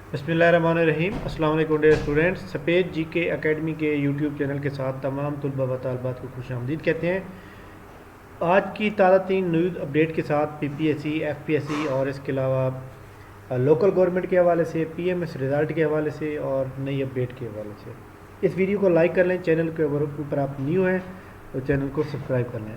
बिस्मिल्लाहिर्रहमानिर्रहीम। अस्सलाम वालेकुम डियर स्टूडेंट्स। सफ़ेद जीके एकेडमी के यूट्यूब चैनल के साथ तमाम तलबा व तालबात को खुश आमदीद कहते हैं। आज की ताज़ा तीन न्यूज़ अपडेट के साथ पीपीएससी, एफपीएससी और इसके अलावा लोकल गवर्नमेंट के हवाले से, पीएमएस रिज़ल्ट के हवाले से और नई अपडेट के हवाले से इस वीडियो को लाइक कर लें। चैनल के ऊपर आप न्यू हैं तो चैनल को सब्सक्राइब कर लें।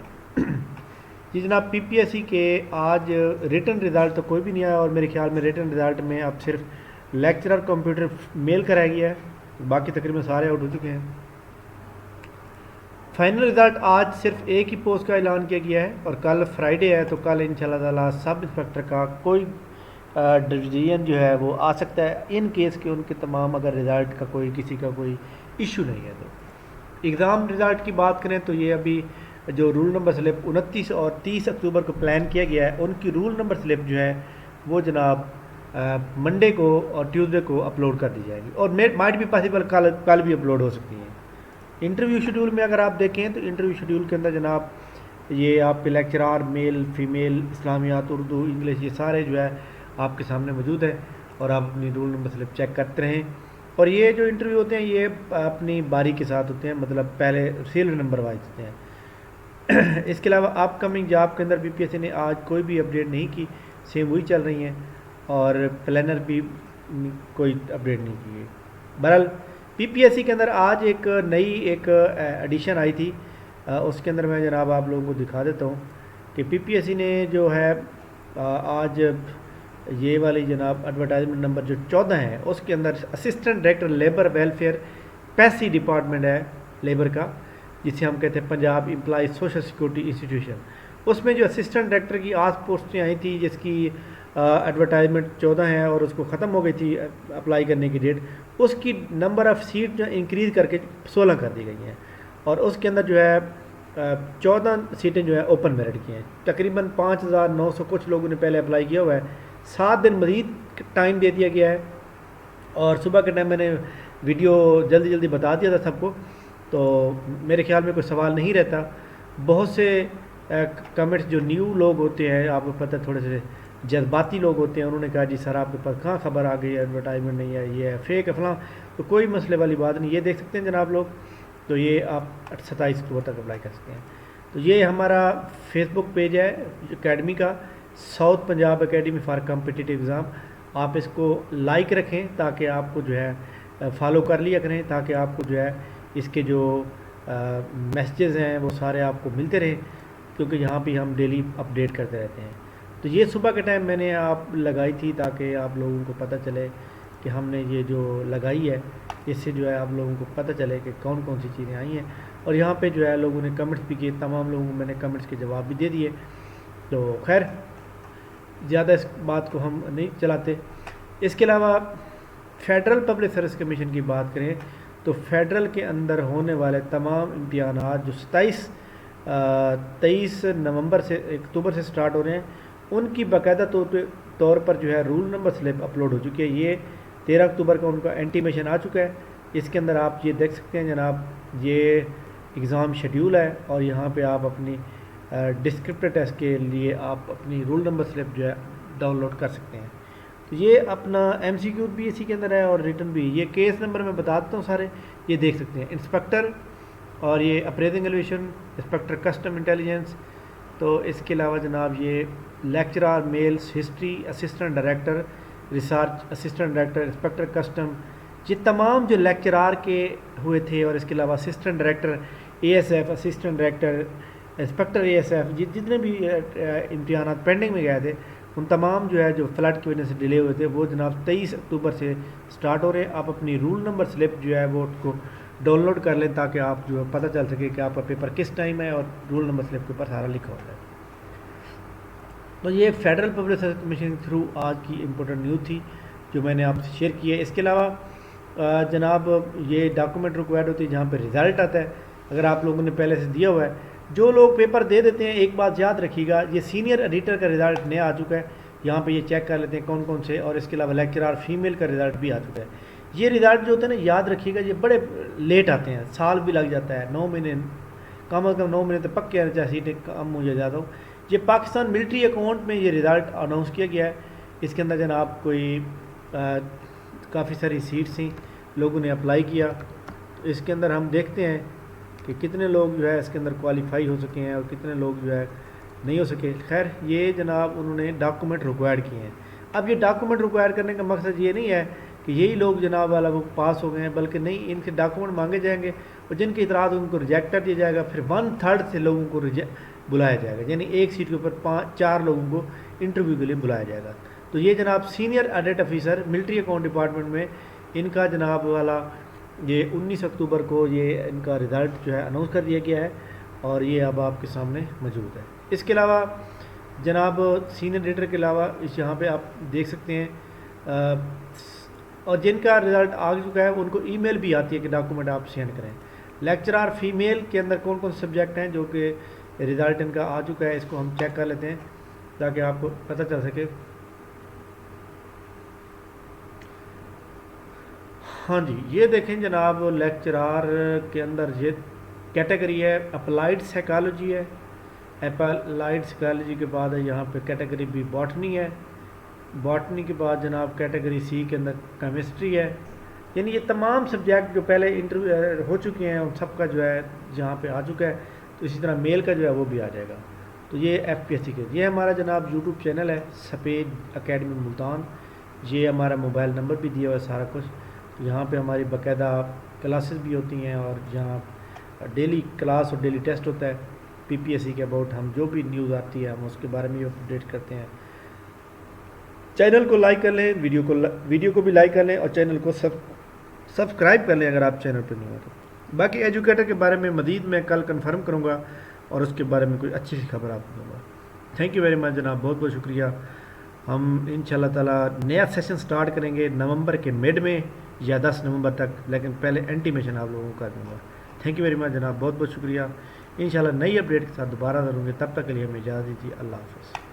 जी जनाब, पीपीएससी के आज रिटन रिज़ल्ट तो कोई भी नहीं आया और मेरे ख्याल में रिटन रिज़ल्ट में अब सिर्फ लेक्चरर कंप्यूटर मेल कराया गया है, बाकी तकरीबन सारे आउट हो चुके हैं। फाइनल रिज़ल्ट आज सिर्फ एक ही पोस्ट का ऐलान किया गया है और कल फ्राइडे है तो कल इंशाल्लाह ताला सब इंस्पेक्टर का कोई डिवीज़न जो है वो आ सकता है, इन केस के उनके तमाम अगर रिज़ल्ट का कोई किसी का कोई इशू नहीं है। तो एग्ज़ाम रिज़ल्ट की बात करें तो ये अभी जो रूल नंबर स्लिप 29 और 30 अक्टूबर को प्लान किया गया है, उनकी रूल नंबर स्लिप जो है वो जनाब मंडे को और ट्यूसडे को अपलोड कर दी जाएगी और माइट भी पॉसिबल कल भी अपलोड हो सकती है। इंटरव्यू शेड्यूल में अगर आप देखें तो इंटरव्यू शेड्यूल के अंदर जनाब ये आपके लेक्चरार मेल फीमेल, इस्लामियात, उर्दू, इंग्लिश, ये सारे जो है आपके सामने मौजूद है और आप अपनी रूल नंबर स्लिप चेक करते रहें। और ये जो इंटरव्यू होते हैं ये अपनी बारी के साथ होते हैं, मतलब पहले सीरियल नंबर वाइज होते हैं। इसके अलावा अपकमिंग जॉब के अंदर बीपीएससी ने आज कोई भी अपडेट नहीं की, सेम वही चल रही हैं और प्लानर भी कोई अपडेट नहीं की है। बहरहाल पीपीएससी के अंदर आज एक नई एडिशन आई थी, उसके अंदर मैं जनाब आप लोगों को दिखा देता हूँ कि पीपीएससी ने जो है आज ये वाली जनाब एडवर्टाइजमेंट नंबर जो 14 है उसके अंदर assistant director labour welfare PESSI department है लेबर का, जिसे हम कहते हैं Punjab employees social security institution, उसमें जो असिस्टेंट डायरेक्टर की आज पोस्टें आई थी जिसकी एडवर्टाइजमेंट 14 है और उसको ख़त्म हो गई थी अप्लाई करने की डेट, उसकी नंबर ऑफ़ सीट जो इंक्रीज़ करके 16 कर दी गई हैं और उसके अंदर जो है 14 सीटें जो है ओपन मेरिट की हैं। तकरीबन 5,900 कुछ लोगों ने पहले अप्लाई किया हुआ है। 7 दिन मज़ीद टाइम दे दिया गया है और सुबह के टाइम मैंने वीडियो जल्दी जल्दी बता दिया था सबको, तो मेरे ख्याल में कोई सवाल नहीं रहता। बहुत से कमेंट्स जो न्यू लोग होते हैं, आपको पता है थोड़े से जज्बाती लोग होते हैं, उन्होंने कहा जी सर आपके पास कहाँ खबर आ गई, एडवर्टाइजमेंट नहीं है, ये है फेक है फलां, तो कोई मसले वाली बात नहीं। ये देख सकते हैं जनाब लोग, तो ये आप 27 अक्टूबर तक अप्लाई कर सकते हैं। तो ये हमारा फेसबुक पेज है एकेडमी का, south Punjab academy for competitive exam. आप इसको लाइक रखें ताकि आपको जो है फॉलो कर लिया करें, ताकि आपको जो है इसके जो मैसेजेस हैं वो सारे आपको मिलते रहें, क्योंकि यहाँ पे हम डेली अपडेट करते रहते हैं। तो ये सुबह के टाइम मैंने आप लगाई थी ताकि आप लोगों को पता चले कि हमने ये जो लगाई है इससे जो है आप लोगों को पता चले कि कौन कौन सी चीज़ें आई हैं। और यहाँ पे जो है लोगों ने कमेंट्स भी किए, तमाम लोगों को मैंने कमेंट्स के जवाब भी दे दिए। तो खैर ज़्यादा इस बात को हम नहीं चलाते। इसके अलावा फेडरल पब्लिक सर्विस कमीशन की बात करें तो फेडरल के अंदर होने वाले तमाम इम्तिहानात जो 23 नवंबर से अक्टूबर से स्टार्ट हो रहे हैं, उनकी बाकायदा तौर पर जो है रूल नंबर स्लिप अपलोड हो चुकी है। ये 13 अक्टूबर का उनका इंटीमेशन आ चुका है। इसके अंदर आप ये देख सकते हैं जनाब, ये एग्ज़ाम शेड्यूल है और यहाँ पे आप अपनी डिस्क्रिप्टर टेस्ट के लिए आप अपनी रूल नंबर स्लिप जो है डाउनलोड कर सकते हैं। तो ये अपना एमसीक्यू भी इसी के अंदर है और रिटर्न भी। ये केस नंबर मैं बता देता हूँ सारे, ये देख सकते हैं, इंस्पेक्टर और ये appraising elevation, inspector custom intelligence. तो इसके अलावा जनाब ये lecturer males history, assistant director research, assistant director, inspector custom, ये तमाम जो लेक्चरार के हुए थे। और इसके अलावा assistant director ASF, assistant director, inspector ASF, जितने भी इम्तिहानात पेंडिंग में गए थे उन तमाम जो है जो फ्लड की वजह से डिले हुए थे वो जनाब 23 अक्टूबर से स्टार्ट हो रहे हैं। आप अपनी रूल नंबर स्लिप जो है वो उसको डाउनलोड कर लें ताकि आप जो है पता चल सके कि आपका पेपर किस टाइम है और रूल नंबर स्लिप के ऊपर सारा लिखा होता है। तो ये फेडरल पब्लिक सर्विस कमीशन के थ्रू आज की इम्पोर्टेंट न्यूज़ थी जो मैंने आपसे शेयर की है। इसके अलावा जनाब ये डॉक्यूमेंट रिक्वायर्ड होती है जहाँ पे रिज़ल्ट आता है, अगर आप लोगों ने पहले से दिया हुआ है। जो लोग पेपर दे देते हैं, एक बात याद रखिएगा, ये सीनियर एडिटर का रिज़ल्ट नया आ चुका है, यहाँ पे ये चेक कर लेते हैं कौन कौन से, और इसके अलावा लेक्चरार फीमेल का रिज़ल्ट भी आ चुका है। ये रिज़ल्ट जो होते हैं ना, याद रखिएगा ये बड़े लेट आते हैं, साल भी लग जाता है, 9 महीने कम अज़ कम 9 महीने तो पक्के आने, चाहे सीटें कम हो या ज़्यादा हो। ये पाकिस्तान मिलिट्री अकाउंट में ये रिज़ल्ट अनाउंस किया गया है। इसके अंदर जनाब कोई काफ़ी सारी सीट्स थी, लोगों ने अप्लाई किया। तो इसके अंदर हम देखते हैं कि कितने लोग जो है इसके अंदर क्वालिफाई हो सके हैं और कितने लोग जो है नहीं हो सके। खैर ये जनाब उन्होंने डॉक्यूमेंट रिक्वायर्ड किए हैं। अब ये डॉक्यूमेंट रिक्वायर करने का मकसद ये नहीं है कि यही लोग जनाब वाला वो पास हो गए हैं, बल्कि नहीं, इनके डॉक्यूमेंट मांगे जाएंगे और जिनके इतराज़ उनको रिजेक्ट कर दिया जाएगा। फिर 1/3 से लोगों को बुलाया जाएगा, यानी एक सीट के ऊपर 4 लोगों को इंटरव्यू के लिए बुलाया जाएगा। तो ये जनाब senior audit officer military account department में इनका जनाब वाला ये 19 अक्टूबर को ये इनका रिज़ल्ट जो है अनाउंस कर दिया गया है और ये अब आपके सामने मौजूद है। इसके अलावा जनाब सीनियर ऑडिटर के अलावा इस यहाँ पे आप देख सकते हैं और जिनका रिज़ल्ट आ चुका है उनको ईमेल भी आती है कि डॉक्यूमेंट आप सेंड करें। लेक्चरर फीमेल के अंदर कौन कौन से सब्जेक्ट हैं जो कि रिज़ल्ट इनका आ चुका है, इसको हम चेक कर लेते हैं ताकि आपको पता चल सके। हाँ जी, ये देखें जनाब लेक्चरर के अंदर ये कैटेगरी है अप्लाइड साइकोलॉजी है। अप्लाइड साइकोलॉजी के बाद यहाँ पे कैटेगरी बी बॉटनी है। बॉटनी के बाद जनाब कैटेगरी सी के अंदर केमिस्ट्री है। यानी ये तमाम सब्जेक्ट जो पहले इंटरव्यू हो चुके हैं उन सब का जो है यहाँ पे आ चुका है। तो इसी तरह मेल का जो है वो भी आ जाएगा। तो ये FPSC के ये हमारा जनाब यूट्यूब चैनल है सफ़ेद अकेडमी मुल्तान। ये हमारा मोबाइल नंबर भी दिया हुआ है सारा कुछ। तो यहाँ पे हमारी बाकायदा क्लासेस भी होती हैं और जहाँ डेली क्लास और डेली टेस्ट होता है PPSC के अबाउट। हम जो भी न्यूज़ आती है हम उसके बारे में अपडेट करते हैं। चैनल को लाइक कर लें, वीडियो को भी लाइक कर लें और चैनल को सब्सक्राइब कर लें अगर आप चैनल पर नहीं हो तो। बाकी एजुकेटर के बारे में मज़ीद मैं कल कंफर्म करूँगा और उसके बारे में कोई अच्छी सी खबर आपको दूँगा। थैंक यू वेरी मच जनाब, बहुत बहुत शुक्रिया। हम इंशाल्लाह ताला नया सेशन स्टार्ट करेंगे नवंबर के मिड में या 10 नवंबर तक, लेकिन पहले इंटीमेशन आप लोगों को कर दूँगा। थैंक यू वेरी मच जनाब, बहुत बहुत शुक्रिया। इंशाल्लाह नई अपडेट के साथ दोबारा करूँगे, तब तक के लिए हमें इजाज़त दीजिए। अल्लाह हाफ़िज़।